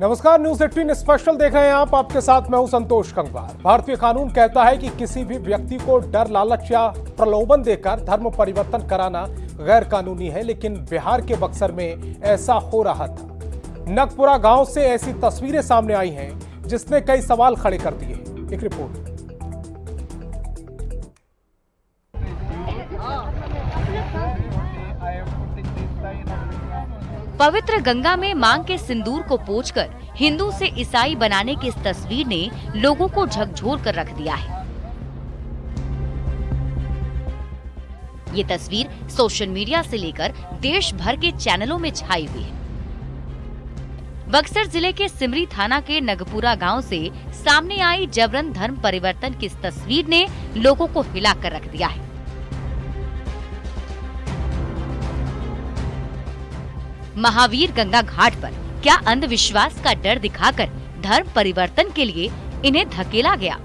नमस्कार, news 18 special देख रहे हैं आप। आपके साथ मैं हूं संतोष कंगवार। भारतीय कानून कहता है कि किसी भी व्यक्ति को डर, लालच या प्रलोभन देकर धर्म परिवर्तन कराना गैर कानूनी है, लेकिन बिहार के बक्सर में ऐसा हो रहा था। नगपुरा गांव से ऐसी तस्वीरें सामने आई हैं जिसने कई सवाल खड़े कर दिए। एक रिपोर्ट। पवित्र गंगा में मांग के सिंदूर को पोंछकर हिंदू से ईसाई बनाने की इस तस्वीर ने लोगों को झकझोर कर रख दिया है। ये तस्वीर सोशल मीडिया से लेकर देश भर के चैनलों में छाई हुई है। बक्सर जिले के सिमरी थाना के नगपुरा गांव से सामने आई जबरन धर्म परिवर्तन की इस तस्वीर ने लोगों को हिला कर रख दिया है। महावीर गंगा घाट पर क्या अंधविश्वास का डर दिखाकर धर्म परिवर्तन के लिए इन्हें धकेला गया?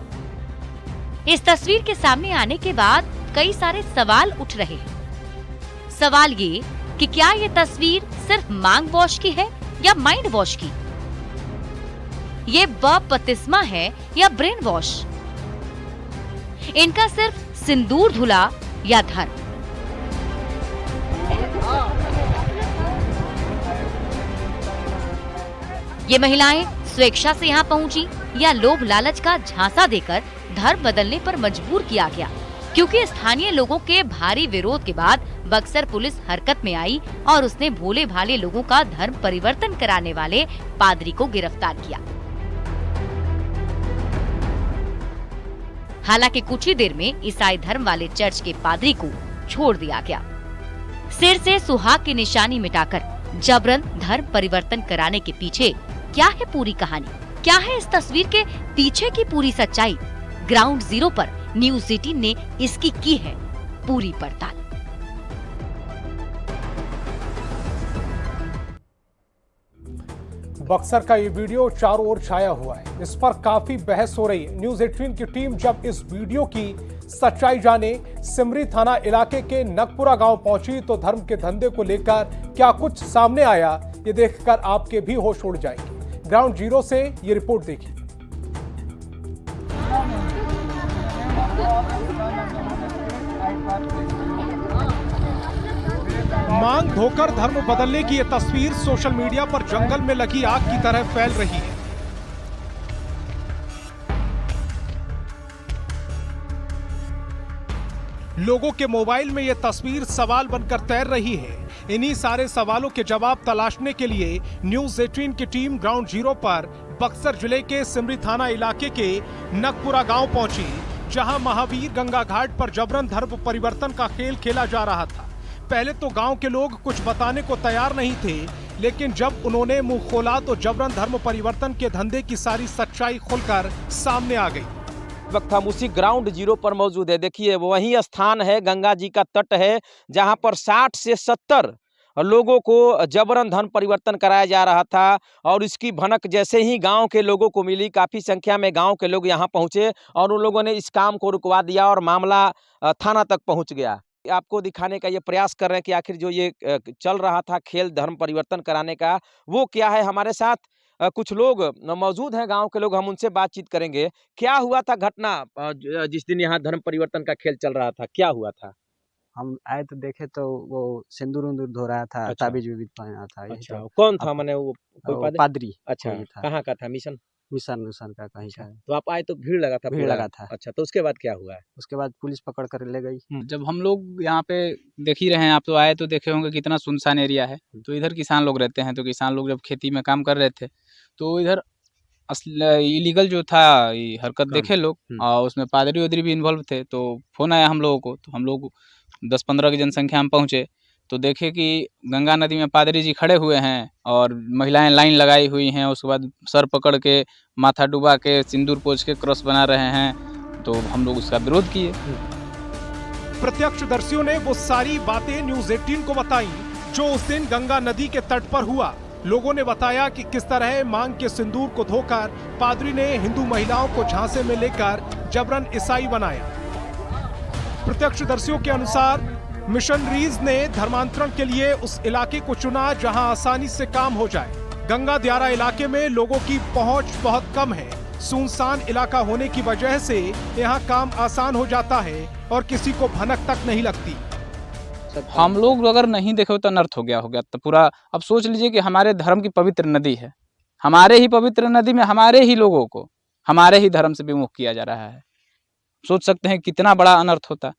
इस तस्वीर के सामने आने के बाद कई सारे सवाल उठ रहे हैं। सवाल ये कि क्या ये तस्वीर सिर्फ मांग वॉश की है या माइंड वॉश की? ये बपतिस्मा है या ब्रेन वॉश? इनका सिर्फ सिंदूर धुला या धर्म? ये महिलाएं स्वेच्छा से यहाँ पहुंची या लोभ लालच का झांसा देकर धर्म बदलने पर मजबूर किया गया? क्योंकि स्थानीय लोगों के भारी विरोध के बाद बक्सर पुलिस हरकत में आई और उसने भोले भाले लोगों का धर्म परिवर्तन कराने वाले पादरी को गिरफ्तार किया। हालांकि कुछ ही देर में ईसाई धर्म वाले चर्च के पादरी को छोड़ दिया गया। सिर से सुहाग की निशानी मिटाकर जबरन धर्म परिवर्तन कराने के पीछे क्या है पूरी कहानी? क्या है इस तस्वीर के पीछे की पूरी सच्चाई? ग्राउंड जीरो पर न्यूज 18 ने इसकी की है पूरी पड़ताल। बक्सर का ये वीडियो चारों ओर छाया हुआ है। इस पर काफी बहस हो रही है। न्यूज 18 की टीम जब इस वीडियो की सच्चाई जाने सिमरी थाना इलाके के नगपुरा गांव पहुंची तो धर्म के धंधे को लेकर क्या कुछ सामने आया, ये देखकर आपके भी होश उड़ जाएंगे। ग्राउंड जीरो से ये रिपोर्ट देखिए। मांग धोकर धर्म बदलने की ये तस्वीर सोशल मीडिया पर जंगल में लगी आग की तरह फैल रही है। लोगों के मोबाइल में ये तस्वीर सवाल बनकर तैर रही है। इन्हीं सारे सवालों के जवाब तलाशने के लिए न्यूज 18 की टीम ग्राउंड जीरो पर बक्सर जिले के सिमरी थाना इलाके के नगपुरा गांव पहुंची, जहां महावीर गंगा घाट पर जबरन धर्म परिवर्तन का खेल खेला जा रहा था। पहले तो गांव के लोग कुछ बताने को तैयार नहीं थे, लेकिन जब उन्होंने मुंह खोला तो जबरन धर्म परिवर्तन के धंधे की सारी सच्चाई खुलकर सामने आ गई। वक्त हम उसी ग्राउंड जीरो पर मौजूद है। देखिए, वही स्थान है, गंगा जी का तट है, जहां पर 60 से 70 लोगों को जबरन धर्म परिवर्तन कराया जा रहा था। और इसकी भनक जैसे ही गांव के लोगों को मिली, काफी संख्या में गांव के लोग यहां पहुंचे और उन लोगों ने इस काम को रुकवा दिया और मामला थाना तक पहुंच गया। आपको दिखाने का ये प्रयास कर रहे हैं कि आखिर जो ये चल रहा था खेल धर्म परिवर्तन कराने का, वो क्या है। हमारे साथ कुछ लोग मौजूद हैं, गांव के लोग, हम उनसे बातचीत करेंगे। क्या हुआ था घटना जिस दिन यहाँ धर्म परिवर्तन का खेल चल रहा था? क्या हुआ था? हम आए तो देखे तो वो सिंदूर उंदूर धो रहा था। अच्छा। ताबीज उबीज पहना था। अच्छा, कौन था? मैंने वो कोई पादरी। अच्छा, था। कहाँ का था? मिशन का कहीं का। तो आप आए तो भीड़ लगा था? भीड़ लगा था। अच्छा, तो उसके बाद क्या हुआ है? उसके बाद पुलिस पकड़ कर ले गई। जब हम लोग यहाँ पे देख ही रहे हैं, आप तो आए तो देखे होंगे कितना सुनसान एरिया है। तो इधर किसान लोग रहते हैं, तो किसान लोग जब खेती में काम कर रहे थे तो इधर इलीगल जो था ये हरकत देखे लोग, और उसमें पादरी वादरी भी इन्वॉल्व थे। तो फोन आया हम लोगों को, तो हम लोग 10-15 की जनसंख्या में पहुँचे तो देखे कि गंगा नदी में पादरी जी खड़े हुए हैं और महिलाएं लाइन लगाई हुई हैं। उसके बाद सर पकड़ के, माथा डुबा के, सिंदूर पोंछ के क्रॉस बना रहे हैं। तो हम लोग उसका विरोध किए। प्रत्यक्षदर्शियों ने वो सारी बातें न्यूज 18 को बताई जो उस दिन गंगा नदी के तट पर हुआ। लोगों ने बताया कि किस तरह मांग के सिंदूर को धोकर पादरी ने हिंदू महिलाओं को झांसे में लेकर जबरन ईसाई बनाया। प्रत्यक्षदर्शियों के अनुसार मिशनरीज ने धर्मांतरण के लिए उस इलाके को चुना जहां आसानी से काम हो जाए। गंगा दियारा इलाके में लोगों की पहुंच बहुत कम है। सुनसान इलाका होने की वजह से यहाँ काम आसान हो जाता है और किसी को भनक तक नहीं लगती। हम लोग अगर नहीं देखे तो अनर्थ हो गया तो पूरा। अब सोच लीजिए कि हमारे धर्म की पवित्र नदी है, हमारे ही पवित्र नदी में हमारे ही लोगों को हमारे ही धर्म से विमुख किया जा रहा है। सोच सकते हैं कितना बड़ा अनर्थ होता।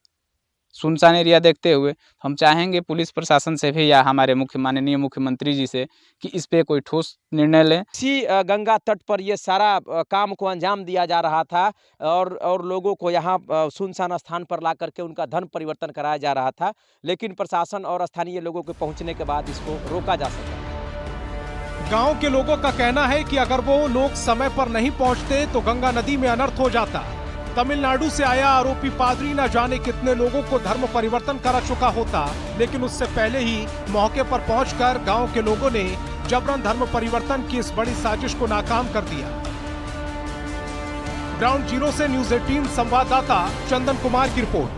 सुनसान एरिया देखते हुए हम चाहेंगे पुलिस प्रशासन से भी या हमारे माननीय मुख्यमंत्री जी से कि इस पे कोई ठोस निर्णय लें। इसी गंगा तट पर ये सारा काम को अंजाम दिया जा रहा था और लोगों को यहाँ सुनसान स्थान पर ला करके उनका धर्म परिवर्तन कराया जा रहा था, लेकिन प्रशासन और स्थानीय लोगों के पहुँचने के बाद इसको रोका जा सका। गांव के लोगों का कहना है कि अगर वो लोग समय पर नहीं पहुंचते तो गंगा नदी में अनर्थ हो जाता। तमिलनाडु से आया आरोपी पादरी न जाने कितने लोगों को धर्म परिवर्तन करा चुका होता, लेकिन उससे पहले ही मौके पर पहुंचकर गांव के लोगों ने जबरन धर्म परिवर्तन की इस बड़ी साजिश को नाकाम कर दिया। ग्राउंड जीरो से न्यूज़ 18 संवाददाता चंदन कुमार की रिपोर्ट।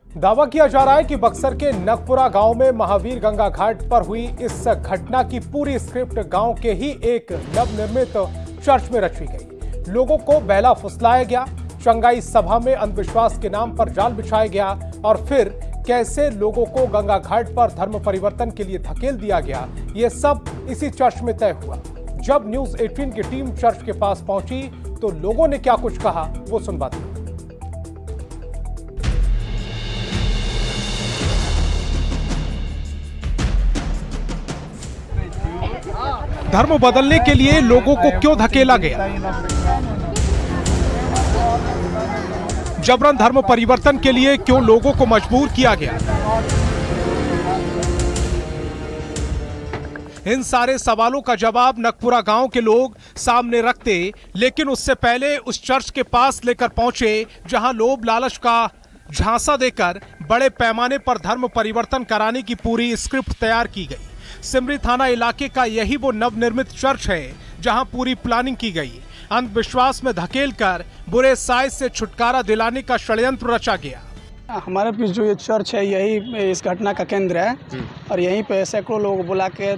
दावा किया जा रहा है कि बक्सर के नगपुरा गांव में महावीर गंगा घाट पर हुई इस घटना की पूरी स्क्रिप्ट गांव के ही एक नवनिर्मित चर्च में रची गई। लोगों को बहला फुसलाया गया, चंगाई सभा में अंधविश्वास के नाम पर जाल बिछाया गया और फिर कैसे लोगों को गंगा घाट पर धर्म परिवर्तन के लिए धकेल दिया गया, ये सब इसी चर्च में तय हुआ। जब न्यूज़ 18 की टीम चर्च के पास पहुंची तो लोगों ने क्या कुछ कहा वो सुनवाते। धर्म बदलने के लिए लोगों को क्यों धकेला गया? जबरन धर्म परिवर्तन के लिए क्यों लोगों को मजबूर किया गया? इन सारे सवालों का जवाब नगपुरा गांव के लोग सामने रखते, लेकिन उससे पहले उस चर्च के पास लेकर पहुंचे जहां लोभ लालच का झांसा देकर बड़े पैमाने पर धर्म परिवर्तन कराने की पूरी स्क्रिप्ट तैयार की गई। सिमरी थाना इलाके का यही वो नवनिर्मित चर्च है जहां पूरी प्लानिंग की गई। अंधविश्वास में धकेलकर बुरे साइज से छुटकारा दिलाने का षड्यंत्र रचा गया। हमारे बीच जो ये चर्च है यही इस घटना का केंद्र है और यहीं पे सैकड़ों लोग बुला के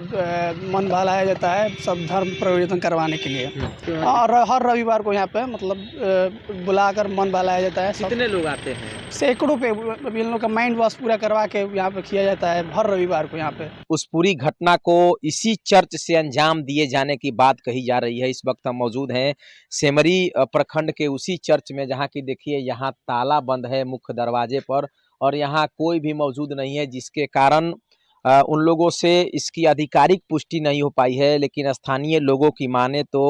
मन बहलाया जाता है सब धर्म परिवर्तन करवाने के लिए। और हर रविवार को यहाँ पे मतलब बुलाकर मन बहलाया जाता है। कितने लोग आते हैं? सैकड़ों पे इन लोगों का माइंड वॉश पूरा करवा के यहाँ पे किया जाता है हर रविवार को यहाँ पे। उस पूरी घटना को इसी चर्च से अंजाम दिए जाने की बात कही जा रही है। इस वक्त हम मौजूद हैं सेमरी प्रखंड के उसी चर्च में जहाँ की देखिए यहाँ ताला बंद है मुख्य दरवाजे पर और यहाँ कोई भी मौजूद नहीं है, जिसके कारण उन लोगों से इसकी आधिकारिक पुष्टि नहीं हो पाई है। लेकिन स्थानीय लोगों की माने तो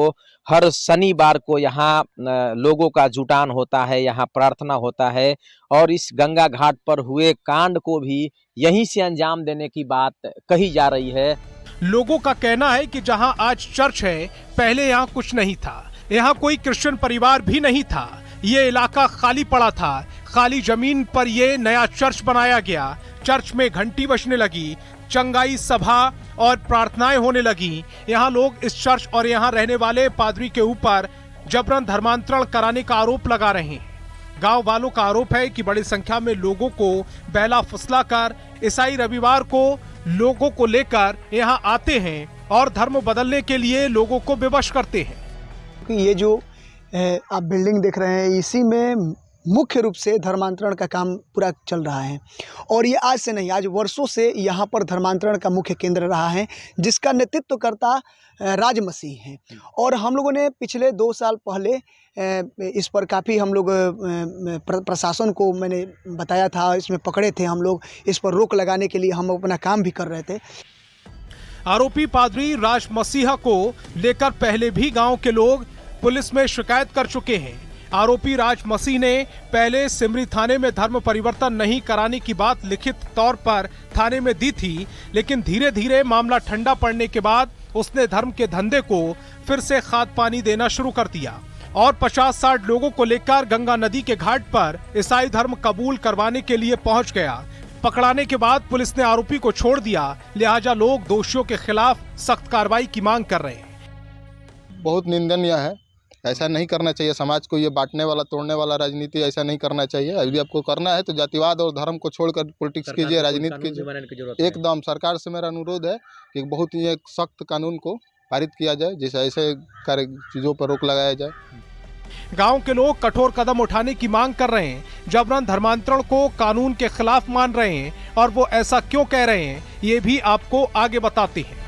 हर शनिवार को यहाँ लोगों का जुटान होता है, यहाँ प्रार्थना होता है और इस गंगा घाट पर हुए कांड को भी यहीं से अंजाम देने की बात कही जा रही है। लोगों का कहना है कि जहां आज चर्च है पहले यहाँ कुछ नहीं था, यहाँ कोई क्रिश्चियन परिवार भी नहीं था, ये इलाका खाली पड़ा था। खाली जमीन पर ये नया चर्च बनाया गया। चर्च में घंटी बजने लगी, चंगाई सभा और प्रार्थनाएं होने लगी। यहाँ लोग इस चर्च और यहाँ रहने वाले पादरी के ऊपर जबरन धर्मांतरण कराने का आरोप लगा रहे हैं। गांव वालों का आरोप है कि बड़ी संख्या में लोगों को बहला फुसलाकर ईसाई रविवार को लोगों को लेकर यहाँ आते हैं और धर्म बदलने के लिए लोगों को विवश करते हैं। ये जो आप बिल्डिंग देख रहे हैं इसी में मुख्य रूप से धर्मांतरण का काम पूरा चल रहा है और ये आज से नहीं, आज वर्षों से यहाँ पर धर्मांतरण का मुख्य केंद्र रहा है, जिसका नेतृत्व करता राज मसीह हैं। और हम लोगों ने पिछले 2 साल पहले इस पर काफ़ी हम लोग प्रशासन को मैंने बताया था, इसमें पकड़े थे हम लोग, इस पर रोक लगाने के लिए हम अपना काम भी कर रहे थे। आरोपी पादरी राज मसीहा को लेकर पहले भी गांव के लोग पुलिस में शिकायत कर चुके हैं। आरोपी राज मसीह ने पहले सिमरी थाने में धर्म परिवर्तन नहीं कराने की बात लिखित तौर पर थाने में दी थी, लेकिन धीरे धीरे मामला ठंडा पड़ने के बाद उसने धर्म के धंधे को फिर से खाद पानी देना शुरू कर दिया और 50-60 लोगों को लेकर गंगा नदी के घाट पर ईसाई धर्म कबूल करवाने के लिए पहुंच गया। पकड़ाने के बाद पुलिस ने आरोपी को छोड़ दिया, लिहाजा लोग दोषियों के खिलाफ सख्त कार्रवाई की मांग कर रहे हैं। बहुत निंदनीय है ऐसा नहीं करना चाहिए। समाज को ये बांटने वाला, तोड़ने वाला राजनीति ऐसा नहीं करना चाहिए। यदि आपको करना है तो जातिवाद और धर्म को छोड़कर पॉलिटिक्स कीजिए, राजनीति कीजिए। एकदम सरकार से मेरा अनुरोध है कि बहुत ही एक सख्त कानून को पारित किया जाए, जिससे ऐसे कार्य चीज़ों पर रोक लगाया जाए। गांव के लोग कठोर कदम उठाने की मांग कर रहे हैं। जबरन धर्मांतरण को कानून के खिलाफ मान रहे हैं और वो ऐसा क्यों कह रहे हैं, ये भी आपको आगे बताते हैं।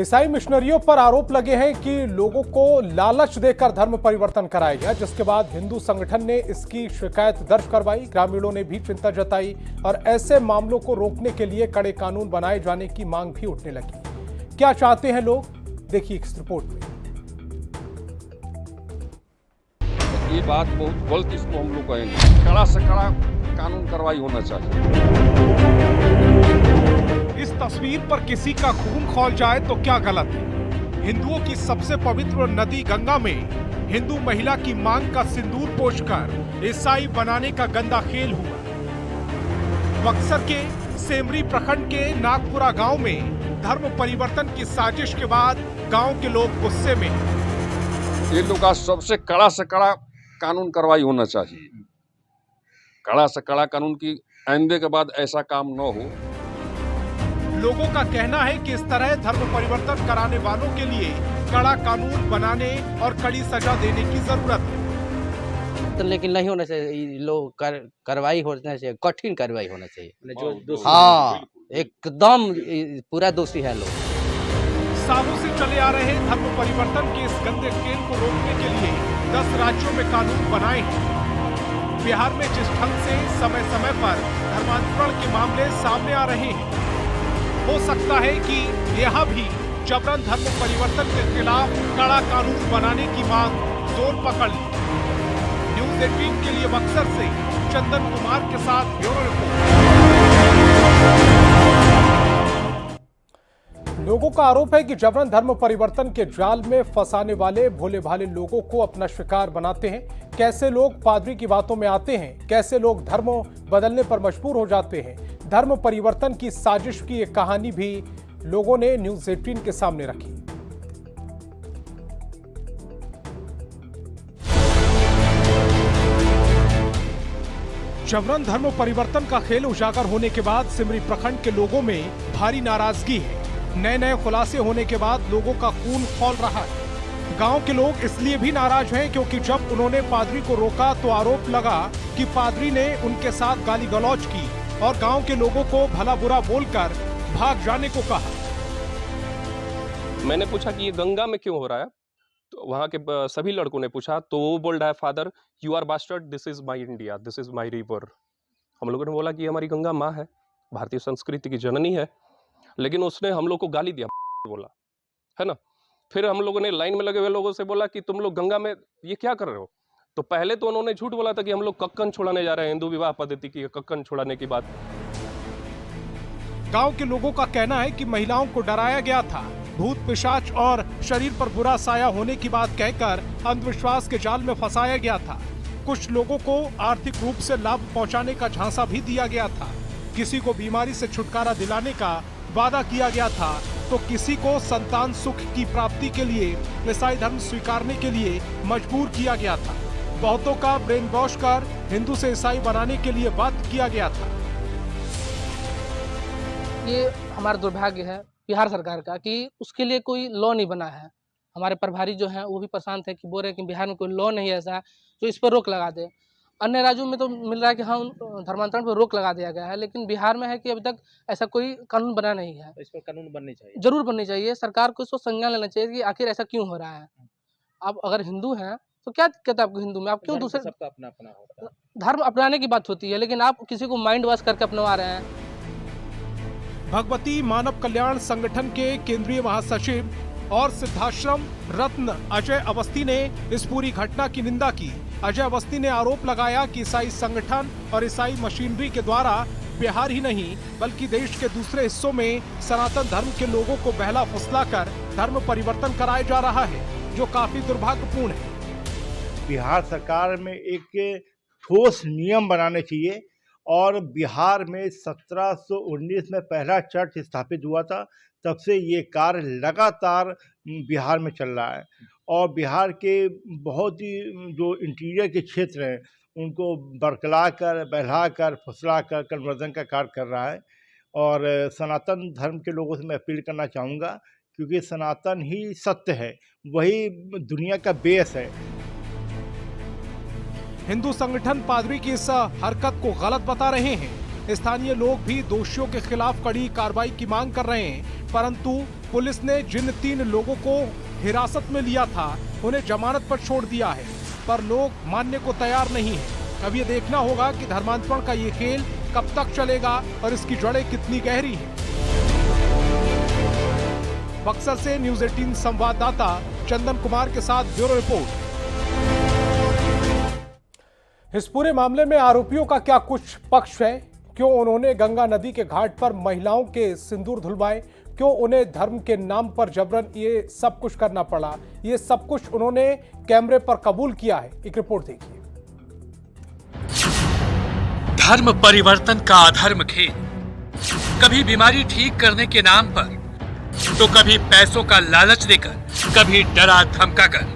ईसाई मिशनरियों पर आरोप लगे हैं कि लोगों को लालच देकर धर्म परिवर्तन कराया गया, जिसके बाद हिंदू संगठन ने इसकी शिकायत दर्ज करवाई। ग्रामीणों ने भी चिंता जताई और ऐसे मामलों को रोकने के लिए कड़े कानून बनाए जाने की मांग भी उठने लगी। क्या चाहते हैं लोग, देखिए इस रिपोर्ट में। ये बात बहुत गलत, इसको हम लोग कहेंगे कड़ा से कड़ा कानून कार्रवाई होना चाहिए। इस तस्वीर पर किसी का खून खौल जाए तो क्या गलत है। हिंदुओं की सबसे पवित्र नदी गंगा में हिंदू महिला की मांग का सिंदूर पोंछकर ईसाई बनाने का गंदा खेल हुआ। बक्सर के सेमरी प्रखंड के नागपुरा गांव में धर्म परिवर्तन की साजिश के बाद गांव के लोग गुस्से में हैं। ये लोग का सबसे कड़ा से कड़ा कानून कार्रवाई होना चाहिए। कड़ा से कड़ा कानून की आइंदे के बाद ऐसा काम न हो। लोगों का कहना है कि इस तरह धर्म परिवर्तन कराने वालों के लिए कड़ा कानून बनाने और कड़ी सजा देने की जरूरत है। तो लेकिन नहीं होना चाहिए, लोग कार्रवाई होना चाहिए, कठिन कार्रवाई होना चाहिए। जो दोषी हाँ, एकदम पूरा दोषी है लोग। सालों से चले आ रहे धर्म परिवर्तन के इस गंदे खेल को रोकने के लिए 10 राज्यों में कानून बनाए हैं। बिहार में जिस ढंग से समय समय पर धर्मांतरण के मामले सामने आ रहे हैं, हो सकता है कि यहाँ भी जबरन धर्म परिवर्तन के खिलाफ कड़ा कानून बनाने की मांग जोर पकड़ ली। न्यूज़ 18 के लिए बक्सर से चंदन कुमार के साथ ब्यूरो रिपोर्ट। लोगों का आरोप है कि जबरन धर्म परिवर्तन के जाल में फंसाने वाले भोले भाले लोगों को अपना शिकार बनाते हैं। कैसे लोग पादरी की बातों में आते हैं, कैसे लोग धर्म बदलने पर मजबूर हो जाते हैं। धर्म परिवर्तन की साजिश की एक कहानी भी लोगों ने न्यूज़ 18 के सामने रखी। जबरन धर्म परिवर्तन का खेल उजागर होने के बाद सिमरी प्रखंड के लोगों में भारी नाराजगी है। नए खुलासे होने के बाद लोगों का खून खौल रहा है। गांव के लोग इसलिए भी नाराज हैं क्योंकि जब उन्होंने पादरी को रोका तो आरोप लगा कि पादरी ने उनके साथ गाली गलौज की और गांव के लोगों को भला बुरा बोलकर भाग जाने को कहा। मैंने पूछा कि ये गंगा में क्यों हो रहा है, तो वहाँ के सभी लड़कों ने पूछा, तो वो बोल रहा है, father you are bastard, this is my India, this is my river. हम लोगों ने बोला कि हमारी गंगा माँ है, भारतीय संस्कृति की जननी है, लेकिन उसने हम लोग को गाली दिया, बोला है ना। फिर हम लोगों ने लाइन में लगे हुए लोगों से बोला कि तुम लोग गंगा में ये क्या कर रहे हो। तो पहले तो उन्होंने झूठ बोला था कि हम लोग कक्कन छुड़ाने जा रहे हैं, हिंदू विवाह पद्धति की कक्कन छुड़ाने की बात। गांव के लोगों का कहना है कि महिलाओं को डराया गया था, भूत पिशाच और शरीर पर बुरा साया होने की बात कहकर अंधविश्वास के जाल में फंसाया गया था। कुछ लोगों को आर्थिक रूप से लाभ पहुंचाने का झांसा भी दिया गया था। किसी को बीमारी से छुटकारा दिलाने का वादा किया गया था, तो किसी को संतान सुख की प्राप्ति के लिए ईसाई धर्म स्वीकारने के लिए मजबूर किया गया था। बहुतों का ब्रेन वॉश कर हिंदू से ईसाई बनाने के लिए बाध्य किया गया था। ये हमारा दुर्भाग्य है बिहार सरकार का कि उसके लिए कोई लॉ नहीं बना है। हमारे प्रभारी जो हैं वो भी परेशान थे कि बोल रहे हैं कि बिहार में कोई लॉ नहीं ऐसा जो इस पर रोक लगा दे। अन्य राज्यों में तो मिल रहा है कि हाँ धर्मांतरण पर रोक लगा दिया गया है, लेकिन बिहार में है कि अभी तक ऐसा कोई कानून बना नहीं है। इस पर कानून बनने चाहिए, जरूर बननी चाहिए। सरकार को इसको संज्ञान लेना चाहिए कि आखिर ऐसा क्यों हो रहा है। आप अगर हिंदू हैं तो क्या दिक्कत है आपको हिंदू में, आप क्यों दूसरे सबका अपना अपना होता है। धर्म अपनाने की बात होती है, लेकिन आप किसी को माइंड वॉश करके अपनवा रहे हैं। भगवती मानव कल्याण संगठन के केंद्रीय महासचिव और सिद्धाश्रम रत्न अजय अवस्थी ने इस पूरी घटना की निंदा की। अजय अवस्थी ने आरोप लगाया कि ईसाई संगठन और ईसाई मशीनरी के द्वारा बिहार ही नहीं बल्कि देश के दूसरे हिस्सों में सनातन धर्म के लोगों को बहला फुसलाकर धर्म परिवर्तन कराया जा रहा है, जो काफी दुर्भाग्यपूर्ण है। बिहार सरकार में एक ठोस नियम बनाने चाहिए और बिहार में 1719 में पहला चर्च स्थापित हुआ था। तब से ये कार्य लगातार बिहार में चल रहा है और बिहार के बहुत ही जो इंटीरियर के क्षेत्र हैं उनको बरकला कर, बहला कर, फुसला कर कन्वर्जन का कार्य कर रहा है। और सनातन धर्म के लोगों से मैं अपील करना चाहूँगा, क्योंकि सनातन ही सत्य है, वही दुनिया का बेस है। हिंदू संगठन पादरी की इस हरकत को गलत बता रहे हैं। स्थानीय लोग भी दोषियों के खिलाफ कड़ी कार्रवाई की मांग कर रहे हैं, परंतु पुलिस ने जिन 3 लोगों को हिरासत में लिया था उन्हें जमानत पर छोड़ दिया है, पर लोग मानने को तैयार नहीं हैं। अब ये देखना होगा कि धर्मांतरण का ये खेल कब तक चलेगा और इसकी जड़ें कितनी गहरी हैं। बक्सर से न्यूज़ 18 संवाददाता चंदन कुमार के साथ ब्यूरो रिपोर्ट। इस पूरे मामले में आरोपियों का क्या कुछ पक्ष है? क्यों उन्होंने गंगा नदी के घाट पर महिलाओं के सिंदूर धुलवाए? क्यों उन्हें धर्म के नाम पर जबरन ये सब कुछ करना पड़ा? ये सब कुछ उन्होंने कैमरे पर कबूल किया है। एक रिपोर्ट देखिए। धर्म परिवर्तन का अधर्म खेल, कभी बीमारी ठीक करने के नाम पर, तो कभी पैसों का लालच देकर, कभी डरा धमका कर।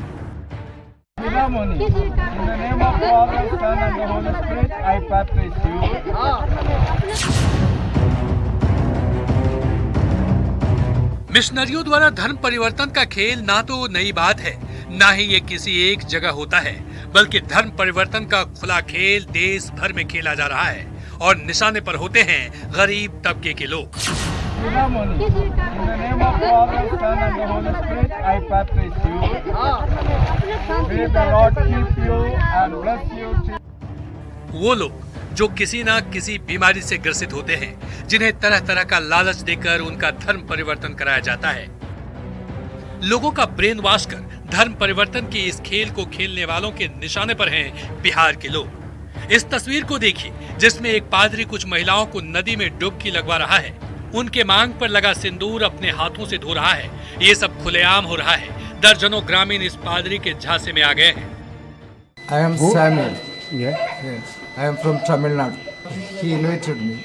मिशनरियों द्वारा धर्म परिवर्तन का खेल ना तो नई बात है, ना ही ये किसी एक जगह होता है, बल्कि धर्म परिवर्तन का खुला खेल देश भर में खेला जा रहा है और निशाने पर होते हैं गरीब तबके के लोग। वो लोग जो किसी ना किसी बीमारी से ग्रसित होते हैं, जिन्हें तरह तरह का लालच देकर उनका धर्म परिवर्तन कराया जाता है। लोगों का ब्रेन वॉश कर धर्म परिवर्तन के इस खेल को खेलने वालों के निशाने पर हैं बिहार के लोग। इस तस्वीर को देखिए, जिसमें एक पादरी कुछ महिलाओं को नदी में डुबकी लगवा रहा है, उनके मांग पर लगा सिंदूर अपने हाथों से धो रहा है। ये सब खुलेआम हो रहा है। दर्जनों ग्रामीण इस पादरी के झांसे में आ गए हैं। I am Samuel. Yes. I am from Tamil Nadu. He invited me.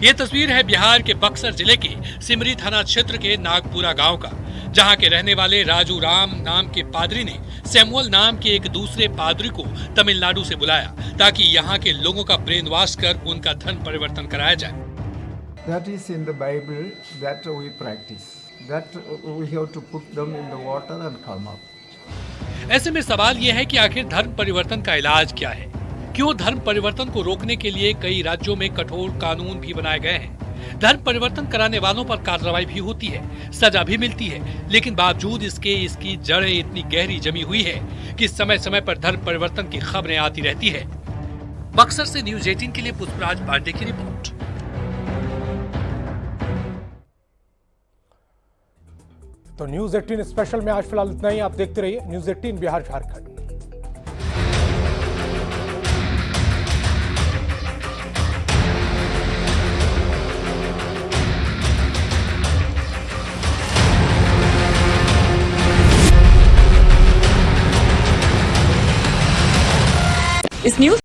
ये तस्वीर है बिहार के बक्सर जिले के सिमरी थाना क्षेत्र के नागपुरा गांव का, जहां के रहने वाले राजू राम नाम के पादरी ने सैमुअल नाम के एक दूसरे पादरी को तमिलनाडु से बुलाया, ताकि यहां के लोगों का ब्रेन वॉश कर उनका धर्म परिवर्तन कराया जाए। That is in the Bible that we practice. That we have to put them in the water and come up. ऐसे में सवाल यह है कि आखिर धर्म परिवर्तन का इलाज क्या है? क्यों धर्म परिवर्तन को रोकने के लिए कई राज्यों में कठोर कानून भी बनाए गए हैं? धर्म परिवर्तन कराने वालों पर कार्रवाई भी होती है, सजा भी मिलती है, लेकिन बावजूद इसके इसकी जड़ें इतनी गहरी जमी हुई है कि समय समय पर धर्म परिवर्तन की खबरें आती रहती है। बक्सर से न्यूज़ 18 के लिए पुष्पराज पांडे की रिपोर्ट। तो न्यूज़ 18 स्पेशल में आज फिलहाल इतना ही। आप देखते रहिए न्यूज़ 18 बिहार झारखंड।